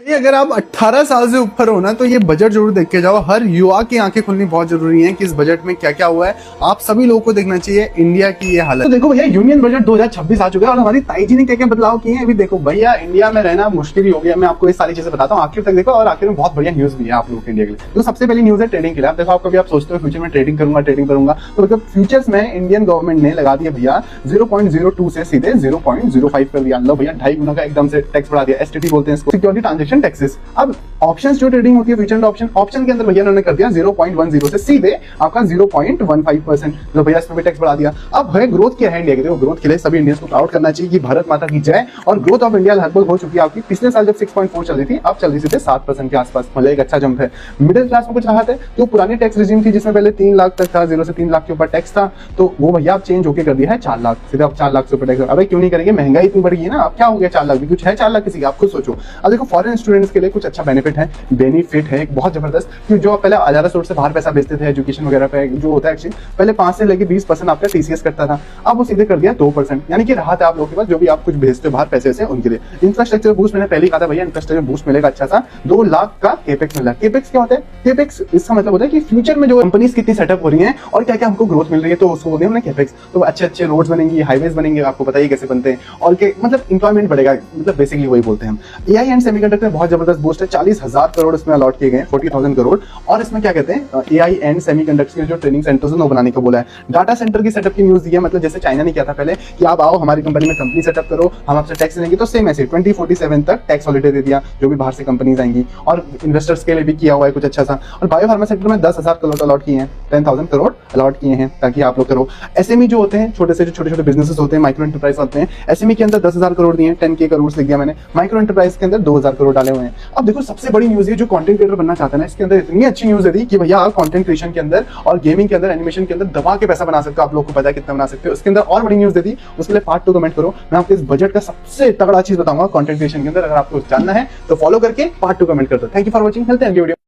अगर आप 18 साल से ऊपर हो ना तो ये बजट जरूर देख के जाओ। हर युवा की आंखें खुलनी बहुत जरूरी है कि इस बजट में क्या क्या हुआ है। आप सभी लोगों को देखना चाहिए इंडिया की ये हालत। तो देखो भैया, यूनियन बजट 2026 आ चुका है और हमारी ताई जी ने क्या क्या बदलाव किए हैं अभी देखो। भैया इंडिया में रहना मुश्किल ही हो गया। मैं आपको ये सारी चीजें बताता हूँ, आखिर तक देखो। और आखिर में बहुत बढ़िया न्यूज भी है आप लोगों के इंडिया के लिए। तो सबसे पहली न्यूज है ट्रेडिंग के लिए। आप देखो, आप कभी आप सोचते हो फ्यूचर में ट्रेडिंग करूंगा तो मतलब फ्यूचर्स में इंडियन गवर्नमेंट ने लगा दिया भैया 0.02 से सीधे 0.05 कर दिया। लो भैया 2.5 गुना का एकदम से टैक्स बढ़ा दिया। एसटीटी बोलते हैं इसको, सिक्योरिटी ट्रांजैक्शन टैक्सेस। अब ऑप्शंस जो ट्रेडिंग होती है, फ्यूचर ऑप्शन के अंदर भैया उन्होंने कर दिया 0.10 से सीधे आपका 0.15%। तो भैया इसमें भी टैक्स बढ़ा दिया। अब भैया ग्रोथ क्या है इंडिया की? देखो ग्रोथ के लिए सभी इंडियंस को प्राउड करना चाहिए कि भारत माता की जय। और ग्रोथ ऑफ इंडिया लगभग हो चुकी है आपकी। पिछले साल जब 6.4 चल रही थी, अब चल रही थी 7% के आसपास। मतलब एक अच्छा जंप है। मिडिल क्लास में कुछ राहत है। जो पुरानी टैक्स रिजीम थी जिसमें पहले 3 लाख तक था, 0 से 3 लाख के ऊपर टैक्स था, तो वो भैया आप चेंज होकर कर दिया है 4 लाख। सीधे अब 4 लाख से ऊपर टैक्स। अबे क्यों नहीं करेंगे? महंगाई इतनी बढ़ गई है ना। अब क्या हो गया 4 लाख भी? कुछ है 4 लाख किसी का? आप खुद सोचो। अब देखो फॉरेन स्टूडेंट्स के लिए कुछ अच्छा बेनिफिट है एक बहुत जबरदस्त। कि जो पहले 1000 सोर्स से बाहर पैसा भेजते थे एजुकेशन वगैरह पे, जो होता है एक्चुअली पहले 5 से लेके 20% आपका टीसीएस करता था, अब वो सीधे कर दिया 2%। यानी कि राहत है आप लोगों के पास जो भी आप कुछ भेजते हो बाहर पैसे से उनके लिए। इंफ्रास्ट्रक्चर बूस्ट मैंने पहले कहा था भैया, इंफ्रास्ट्रक्चर बूस्ट मिलेगा अच्छा सा। 2 लाख का केपेक्स मिला। केपेक्स क्या होता है? केपेक्स इसका मतलब होता है कि फ्यूचर में जो कंपनीज कितनी सेटअप हो रही है और क्या क्या हमको ग्रोथ मिल रही है, तो उसको बोलते हैं हमने केपेक्स। तो अच्छे रोड्स बनेंगी, हाईवेज बनेंगे, आपको पता ही कैसे बनते हैं, और मतलब इंप्लॉयमेंट बढ़ेगा। मतलब बेसिकली वही बोलते हैं हम। एआई एंड सेमीकंडक्टर बहुत जबरदस्त बूस्ट है। 40,000 करोड़ इसमें अलॉट किए गए, 40,000 करोड़। और इसमें क्या कहते हैं, एआई एंड सेमीकंडक्टर के जो ट्रेनिंग सेंटर्स है वो बनाने को बोला है। डाटा सेंटर की सेटअप की न्यूज दी है। मतलब जैसे चाइना ने किया था पहले कि आप आओ हमारी कंपनी में कंपनी सेटअप करो, हम आपसे टैक्स लेंगे, तो सेम ऐसे 2047 तक टैक्स हॉलिडे दे दिया जो भी बाहर से कंपनीज आएंगी। और इन्वेस्टर्स के लिए भी किया हुआ है कुछ अच्छा सा। और बायो फार्मा सेक्टर में 10,000 करोड़ अलॉट किए हैं, 10,000 करोड़ अलॉट किए हैं ताकि आप लोग करो। एसएमई जो होते हैं, छोटे बिजनेसेस होते हैं, माइक्रो एंटरप्राइज होते हैं, एसएमई के अंदर 10,000 करोड़ दिए हैं, 10K करोड़ लिख दिया मैंने। माइक्रो एंटरप्राइज के अंदर 2,000 करोड़ डाले हुए हैं। अब देखो सबसे बड़ी न्यूज है, जो कंटेंट क्रिएटर बनना चाहता है ना, इसके अंदर इतनी अच्छी न्यूज है कि भैया आप कंटेंट क्रिएशन के अंदर और गेमिंग के अंदर, एनिमेशन के अंदर दबा के पैसा बना सकते हो। आप लोगों को पता है कितना बना सकते हो। इसके अंदर और बड़ी न्यूज दे दी, उसके लिए पार्ट 2 कमेंट करो। मैं आपको इस बजट का सबसे तगड़ा चीज बताऊंगा कंटेंट क्रिएशन के अंदर। अगर आपको जानना है तो फॉलो करके पार्ट 2 कमेंट कर दो। Thank you for watching. मिलते हैं अगली वीडियो।